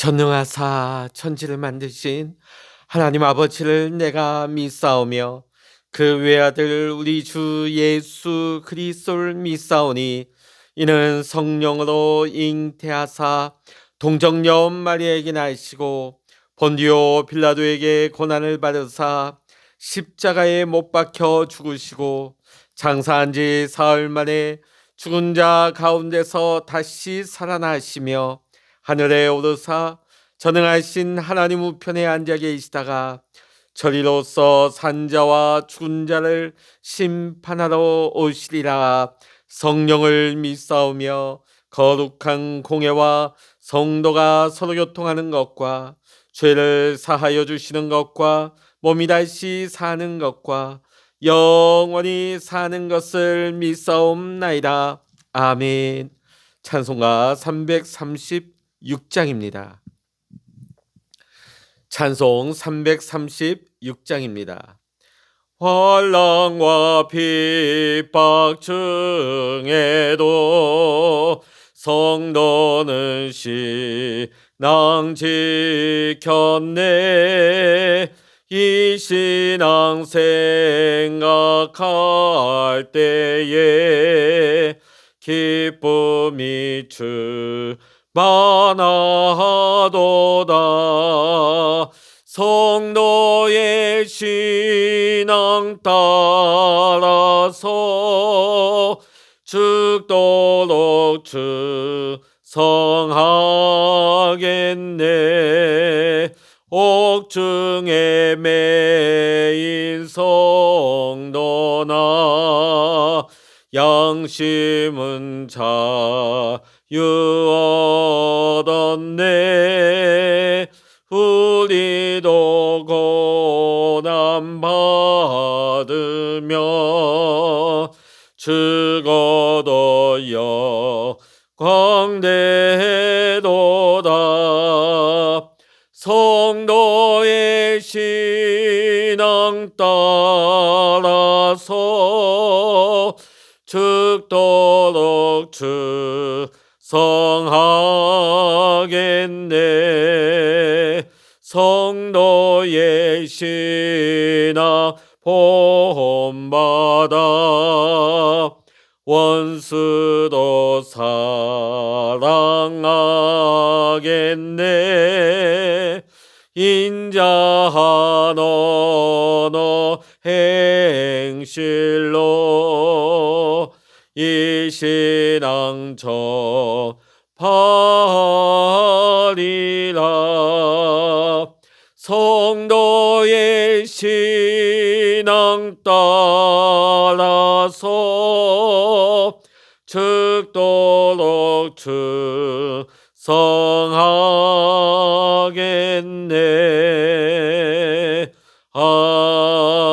전능하사 천지를 만드신 하나님 아버지를 내가 믿사오며 그 외아들 우리 주 예수 그리스도를 믿사오니 이는 성령으로 잉태하사 동정녀 마리아에게 나시고 본디오 빌라도에게 고난을 받으사 십자가에 못 박혀 죽으시고 장사한 지 사흘 만에 죽은 자 가운데서 다시 살아나시며 하늘에 오르사 전능하신 하나님 우편에 앉아 계시다가 저리로서 산자와 죽은 자를 심판하러 오시리라. 성령을 믿사오며 거룩한 공예와 성도가 서로 교통하는 것과 죄를 사하여 주시는 것과 몸이 다시 사는 것과 영원히 사는 것을 믿사옵나이다. 아멘. 찬송가 336장입니다. 찬송 336장입니다. 환난과 핍박 중에도 성도는 신앙 지켰네. 이 신앙 생각할 때에 기쁨이 충만하도다. 성도의 신앙 따라서 죽도록 충성하겠네. 옥중에 매인 성도나 양심은 자유 얻었네. 우리도 고난 받으며 죽어도 영광되도다. 성도의 신앙 따라서 죽도록 충성하겠네. 성도의 신앙 본받아 원수도 사랑하겠네. 인자한 언어 행실로 이 신앙 전파하리라. 성도의 신앙 따라서 죽도록 충성하겠네. 아멘.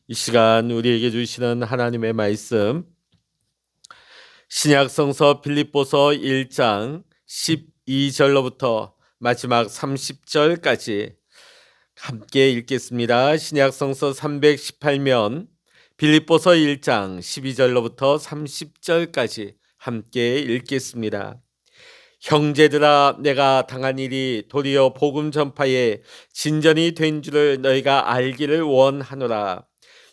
이 시간 우리에게 주시는 하나님의 말씀, 신약성서 빌립보서 1장 12절로부터 마지막 30절까지 함께 읽겠습니다. 신약성서 318면 빌립보서 1장 12절로부터 30절까지 함께 읽겠습니다. 형제들아, 내가 당한 일이 도리어 복음 전파에 진전이 된 줄을 너희가 알기를 원하노라.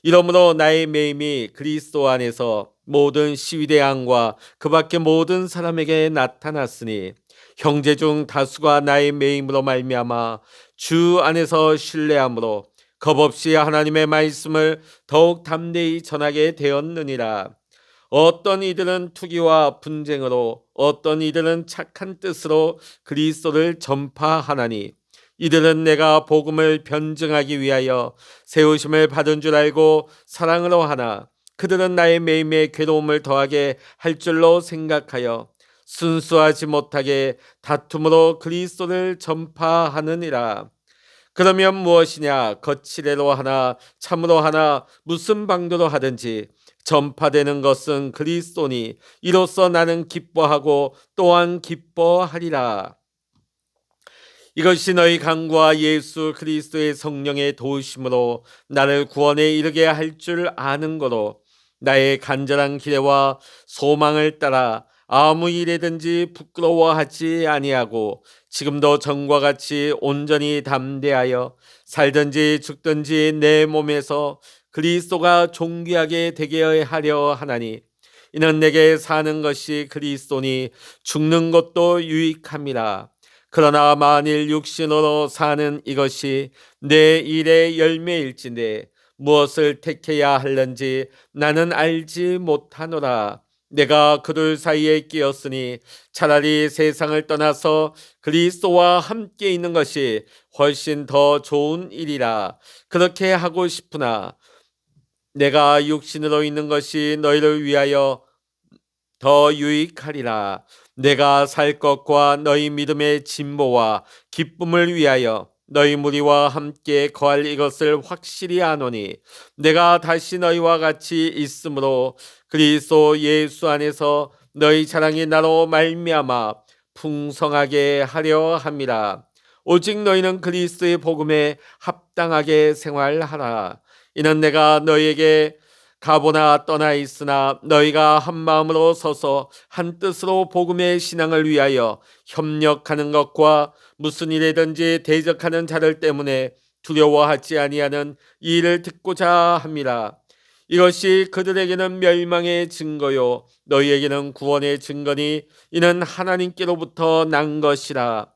이러므로 나의 매임이 그리스도 안에서 모든 시위대왕과 그 밖에 모든 사람에게 나타났으니 형제 중 다수가 나의 매임으로 말미암아 주 안에서 신뢰함으로 겁없이 하나님의 말씀을 더욱 담대히 전하게 되었느니라. 어떤 이들은 투기와 분쟁으로, 어떤 이들은 착한 뜻으로 그리스도를 전파하나니 이들은 내가 복음을 변증하기 위하여 세우심을 받은 줄 알고 사랑으로 하나 그들은 나의 매임에 괴로움을 더하게 할 줄로 생각하여 순수하지 못하게 다툼으로 그리스도를 전파하느니라. 그러면 무엇이냐? 거칠애로 하나 참으로 하나 무슨 방도로 하든지 전파되는 것은 그리스도니 이로써 나는 기뻐하고 또한 기뻐하리라. 이것이 너희 간구와 예수 그리스도의 성령의 도우심으로 나를 구원에 이르게 할 줄 아는 거로 나의 간절한 기대와 소망을 따라 아무 일에든지 부끄러워하지 아니하고 지금도 전과 같이 온전히 담대하여 살든지 죽든지 내 몸에서 그리스도가 존귀하게 되게 하려 하나니 이는 내게 사는 것이 그리스도니 죽는 것도 유익함이라. 그러나 만일 육신으로 사는 이것이 내 일의 열매일진데 무엇을 택해야 할는지 나는 알지 못하노라. 내가 그들 사이에 끼었으니 차라리 세상을 떠나서 그리스도와 함께 있는 것이 훨씬 더 좋은 일이라. 그렇게 하고 싶으나 내가 육신으로 있는 것이 너희를 위하여 더 유익하리라. 내가 살 것과 너희 믿음의 진보와 기쁨을 위하여 너희 무리와 함께 거할 이것을 확실히 아노니 내가 다시 너희와 같이 있으므로 그리스도 예수 안에서 너희 자랑이 나로 말미암아 풍성하게 하려 함이라. 오직 너희는 그리스도의 복음에 합당하게 생활하라. 이는 내가 너희에게 가보나 떠나 있으나 너희가 한 마음으로 서서 한 뜻으로 복음의 신앙을 위하여 협력하는 것과 무슨 일에든지 대적하는 자들 때문에 두려워하지 아니하는 이 일을 듣고자 함이라. 이것이 그들에게는 멸망의 증거요 너희에게는 구원의 증거니 이는 하나님께로부터 난 것이라.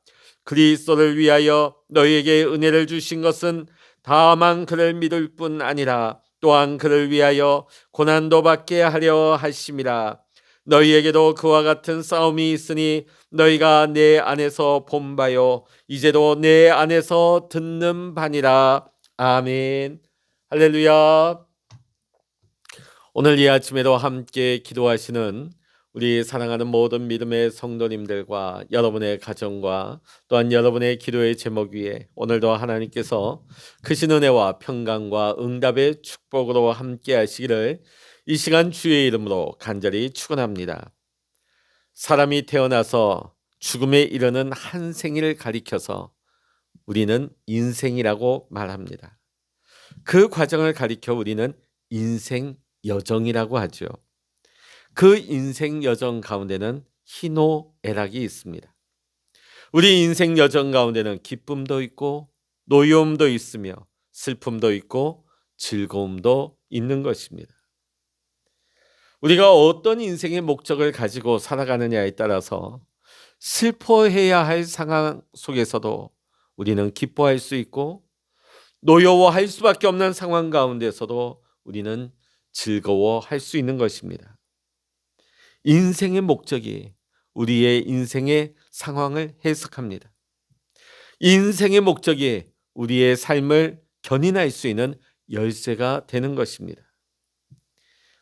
그리스도를 위하여 너희에게 은혜를 주신 것은 다만 그를 믿을 뿐 아니라 또한 그를 위하여 고난도 받게 하려 하심이라. 너희에게도 그와 같은 싸움이 있으니 너희가 내 안에서 본 바요 이제도 내 안에서 듣는 바니라. 아멘. 할렐루야. 오늘 이 아침에도 함께 기도하시는 우리 사랑하는 모든 믿음의 성도님들과 여러분의 가정과 또한 여러분의 기도의 제목 위에 오늘도 하나님께서 크신 은혜와 평강과 응답의 축복으로 함께 하시기를 이 시간 주의 이름으로 간절히 축원합니다. 사람이 태어나서 죽음에 이르는 한 생일을 가리켜서 우리는 인생이라고 말합니다. 그 과정을 가리켜 우리는 인생 여정이라고 하죠. 그 인생 여정 가운데는 희노애락이 있습니다. 우리 인생 여정 가운데는 기쁨도 있고 노여움도 있으며 슬픔도 있고 즐거움도 있는 것입니다. 우리가 어떤 인생의 목적을 가지고 살아가느냐에 따라서 슬퍼해야 할 상황 속에서도 우리는 기뻐할 수 있고 노여워할 수밖에 없는 상황 가운데서도 우리는 즐거워할 수 있는 것입니다. 인생의 목적이 우리의 인생의 상황을 해석합니다. 인생의 목적이 우리의 삶을 견인할 수 있는 열쇠가 되는 것입니다.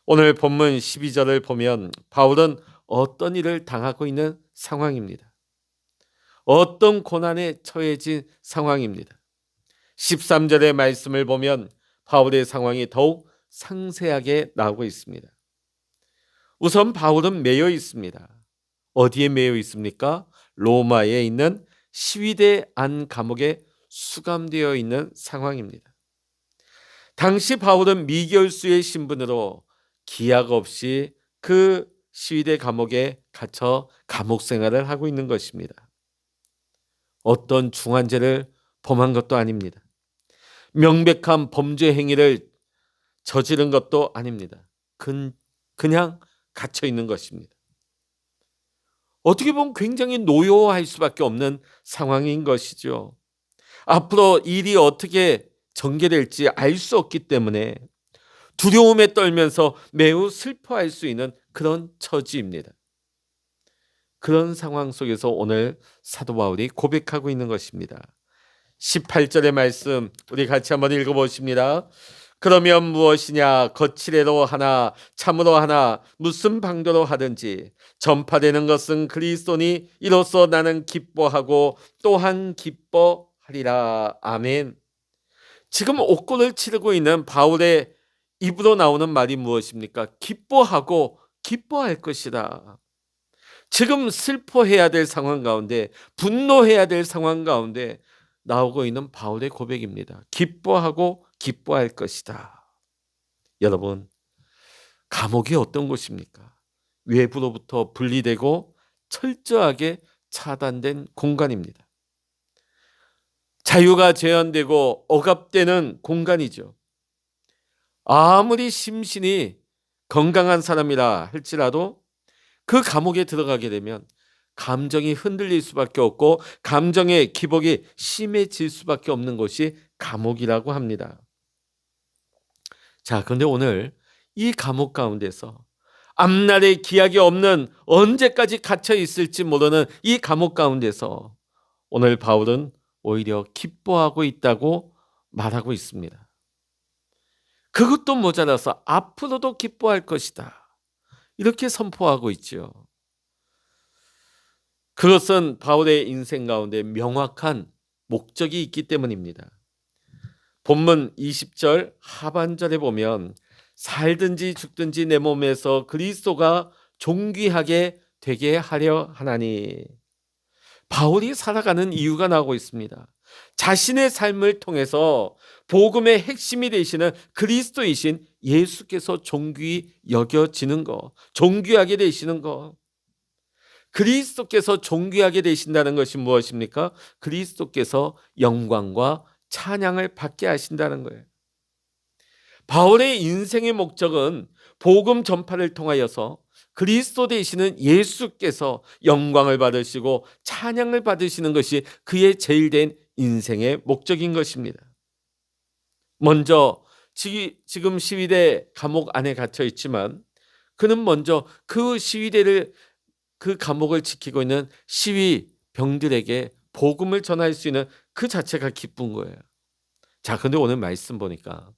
오늘 본문 12절을 보면 바울은 어떤 일을 당하고 있는 상황입니다. 어떤 고난에 처해진 상황입니다. 13절의 말씀을 보면 바울의 상황이 더욱 상세하게 나오고 있습니다. 우선 바울은 매여 있습니다. 어디에 매여 있습니까? 로마에 있는 시위대 안 감옥에 수감되어 있는 상황입니다. 당시 바울은 미결수의 신분으로 기약 없이 그 시위대 감옥에 갇혀 감옥 생활을 하고 있는 것입니다. 어떤 중한죄를 범한 것도 아닙니다. 명백한 범죄 행위를 저지른 것도 아닙니다. 그냥 갇혀 있는 것입니다. 어떻게 보면 굉장히 노여워할 수밖에 없는 상황인 것이죠. 앞으로 일이 어떻게 전개될지 알 수 없기 때문에 두려움에 떨면서 매우 슬퍼할 수 있는 그런 처지입니다. 그런 상황 속에서 오늘 사도 바울이 고백하고 있는 것입니다. 18절의 말씀 우리 같이 한번 읽어보십니다. 그러면 무엇이냐 거칠애로 하나 참으로 하나 무슨 방도로 하든지 전파되는 것은 그리스도니 이로써 나는 기뻐하고 또한 기뻐하리라. 아멘. 지금 옥고를 치르고 있는 바울의 입으로 나오는 말이 무엇입니까? 기뻐하고 기뻐할 것이다. 지금 슬퍼해야 될 상황 가운데 분노해야 될 상황 가운데 나오고 있는 바울의 고백입니다. 기뻐하고 기뻐할 것이다. 여러분, 감옥이 어떤 곳입니까? 외부로부터 분리되고 철저하게 차단된 공간입니다. 자유가 제한되고 억압되는 공간이죠. 아무리 심신이 건강한 사람이라 할지라도 그 감옥에 들어가게 되면 감정이 흔들릴 수밖에 없고 감정의 기복이 심해질 수밖에 없는 곳이 감옥이라고 합니다. 자, 그런데 오늘 이 감옥 가운데서 앞날의 기약이 없는 언제까지 갇혀 있을지 모르는 이 감옥 가운데서 오늘 바울은 오히려 기뻐하고 있다고 말하고 있습니다. 그것도 모자라서 앞으로도 기뻐할 것이다, 이렇게 선포하고 있죠. 그것은 바울의 인생 가운데 명확한 목적이 있기 때문입니다. 본문 20절 하반절에 보면 살든지 죽든지 내 몸에서 그리스도가 존귀하게 되게 하려 하나니, 바울이 살아가는 이유가 나오고 있습니다. 자신의 삶을 통해서 복음의 핵심이 되시는 그리스도이신 예수께서 존귀히 여겨지는 것, 존귀하게 되시는 것. 그리스도께서 존귀하게 되신다는 것이 무엇입니까? 그리스도께서 영광과 찬양을 받게 하신다는 거예요. 바울의 인생의 목적은 복음 전파를 통하여서 그리스도 되시는 예수께서 영광을 받으시고 찬양을 받으시는 것이 그의 제일된 인생의 목적인 것입니다. 먼저 지금 시위대 감옥 안에 갇혀 있지만 그는 먼저 그 시위대를, 그 감옥을 지키고 있는 시위병들에게 복음을 전할 수 있는 그 자체가 기쁜 거예요. 자, 그런데 오늘 말씀 보니까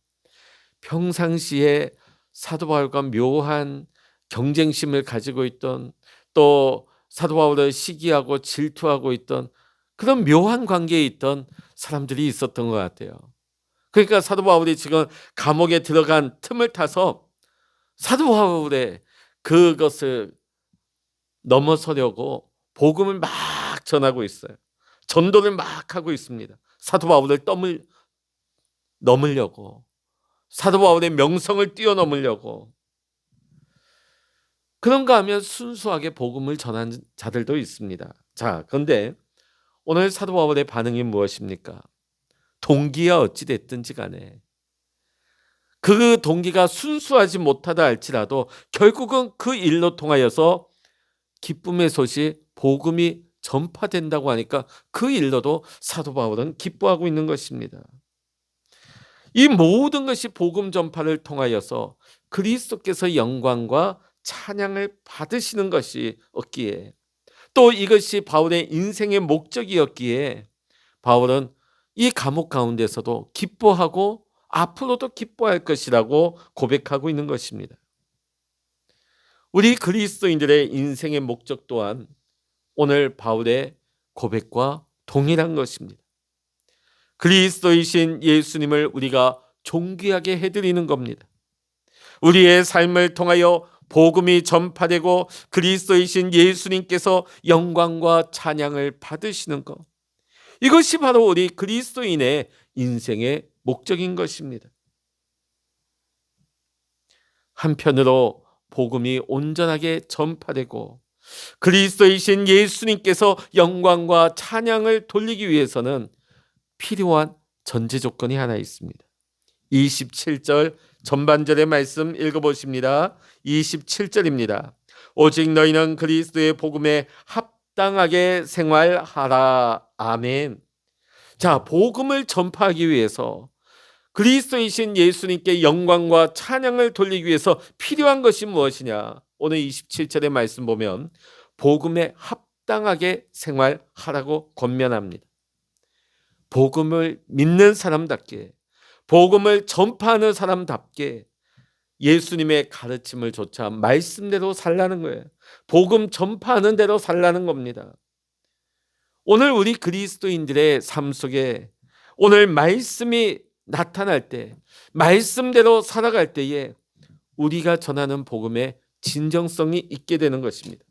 평상시에 사도 바울과 묘한 경쟁심을 가지고 있던, 또 사도 바울을 시기하고 질투하고 있던 그런 묘한 관계에 있던 사람들이 있었던 것 같아요. 그러니까 사도 바울이 지금 감옥에 들어간 틈을 타서 사도 바울의 그것을 넘어서려고 복음을 막 전하고 있어요. 전도를 막 하고 있습니다. 사도 바울을 넘으려고, 사도 바울의 명성을 뛰어넘으려고. 그런가 하면 순수하게 복음을 전한 자들도 있습니다. 자, 그런데 오늘 사도 바울의 반응이 무엇입니까? 동기가 어찌 됐든지 간에 그 동기가 순수하지 못하다 할지라도 결국은 그 일로 통하여서 기쁨의 소식, 복음이 전파된다고 하니까 그 일로도 사도 바울은 기뻐하고 있는 것입니다. 이 모든 것이 복음 전파를 통하여서 그리스도께서 영광과 찬양을 받으시는 것이었기에, 또 이것이 바울의 인생의 목적이었기에 바울은 이 감옥 가운데서도 기뻐하고 앞으로도 기뻐할 것이라고 고백하고 있는 것입니다. 우리 그리스도인들의 인생의 목적 또한 오늘 바울의 고백과 동일한 것입니다. 그리스도이신 예수님을 우리가 존귀하게 해드리는 겁니다. 우리의 삶을 통하여 복음이 전파되고 그리스도이신 예수님께서 영광과 찬양을 받으시는 것, 이것이 바로 우리 그리스도인의 인생의 목적인 것입니다. 한편으로 복음이 온전하게 전파되고 그리스도이신 예수님께서 영광과 찬양을 돌리기 위해서는 필요한 전제 조건이 하나 있습니다. 27절 전반절의 말씀 읽어보십니다. 27절입니다. 오직 너희는 그리스도의 복음에 합당하게 생활하라. 아멘. 자, 복음을 전파하기 위해서 그리스도이신 예수님께 영광과 찬양을 돌리기 위해서 필요한 것이 무엇이냐? 오늘 27절의 말씀 보면 복음에 합당하게 생활하라고 권면합니다. 복음을 믿는 사람답게, 복음을 전파하는 사람답게 예수님의 가르침을 조차 말씀대로 살라는 거예요. 복음 전파하는 대로 살라는 겁니다. 오늘 우리 그리스도인들의 삶 속에 오늘 말씀이 나타날 때, 말씀대로 살아갈 때에 우리가 전하는 복음의 진정성이 있게 되는 것입니다.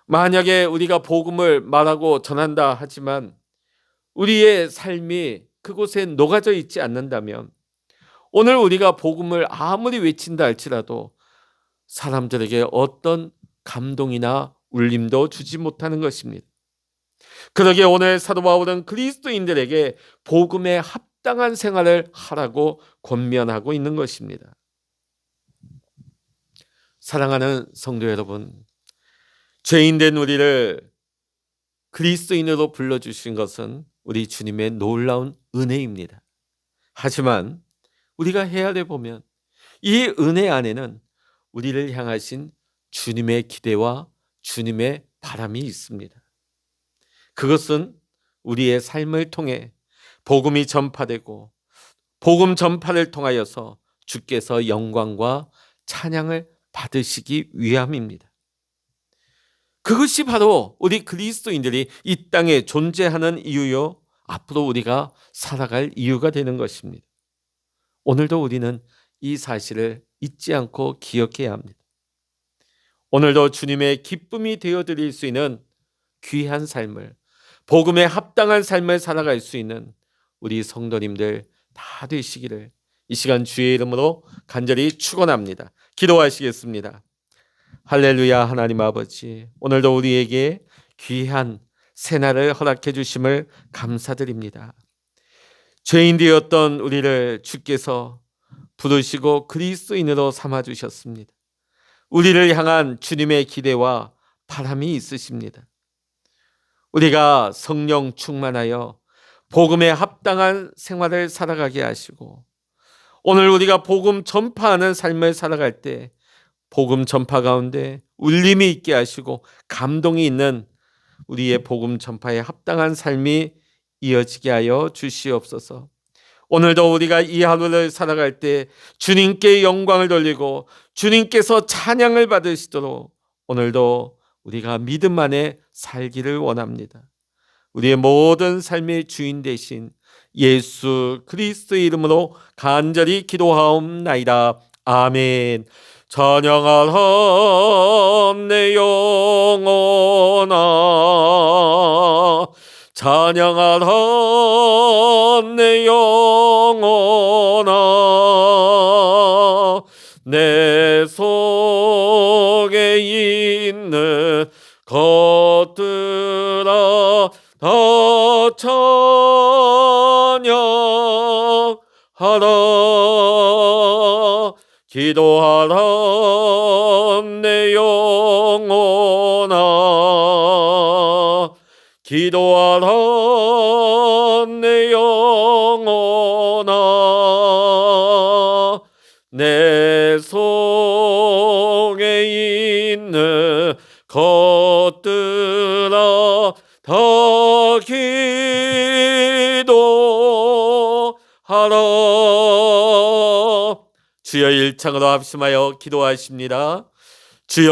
만약에 우리가 복음을 말하고 전한다 하지만 우리의 삶이 그곳에 녹아져 있지 않는다면 오늘 우리가 복음을 아무리 외친다 할지라도 사람들에게 어떤 감동이나 울림도 주지 못하는 것입니다. 그러기에 오늘 사도 바울은 그리스도인들에게 복음에 합당한 생활을 하라고 권면하고 있는 것입니다. 사랑하는 성도 여러분, 죄인된 우리를 그리스도인으로 불러주신 것은 우리 주님의 놀라운 은혜입니다. 하지만 우리가 헤아려 보면 이 은혜 안에는 우리를 향하신 주님의 기대와 주님의 바람이 있습니다. 그것은 우리의 삶을 통해 복음이 전파되고 복음 전파를 통하여서 주께서 영광과 찬양을 받으시기 위함입니다. 그것이 바로 우리 그리스도인들이 이 땅에 존재하는 이유요, 앞으로 우리가 살아갈 이유가 되는 것입니다. 오늘도 우리는 이 사실을 잊지 않고 기억해야 합니다. 오늘도 주님의 기쁨이 되어드릴 수 있는 귀한 삶을, 복음에 합당한 삶을 살아갈 수 있는 우리 성도님들 다 되시기를 이 시간 주의 이름으로 간절히 축원합니다. 기도하시겠습니다. 할렐루야. 하나님 아버지, 오늘도 우리에게 귀한 새날을 허락해 주심을 감사드립니다. 죄인 되었던 우리를 주께서 부르시고 그리스도인으로 삼아 주셨습니다. 우리를 향한 주님의 기대와 바람이 있으십니다. 우리가 성령 충만하여 복음에 합당한 생활을 살아가게 하시고, 오늘 우리가 복음 전파하는 삶을 살아갈 때 복음 전파 가운데 울림이 있게 하시고 감동이 있는 우리의 복음 전파에 합당한 삶이 이어지게 하여 주시옵소서. 오늘도 우리가 이 하루를 살아갈 때 주님께 영광을 돌리고 주님께서 찬양을 받으시도록 오늘도 우리가 믿음 안에 살기를 원합니다. 우리의 모든 삶의 주인 되신 예수 그리스도의 이름으로 간절히 기도하옵나이다. 아멘. 찬양하라 내 영혼아, 찬양하라 내 영혼아, 내 속에 있는 것들아 다 찬양하라. 기도하라 내 영혼아, 기도하라 내 영혼아, 내 속에 있는 것들아 다 기도하라. 주여 일창으로 합심하여 기도하십니다. 주여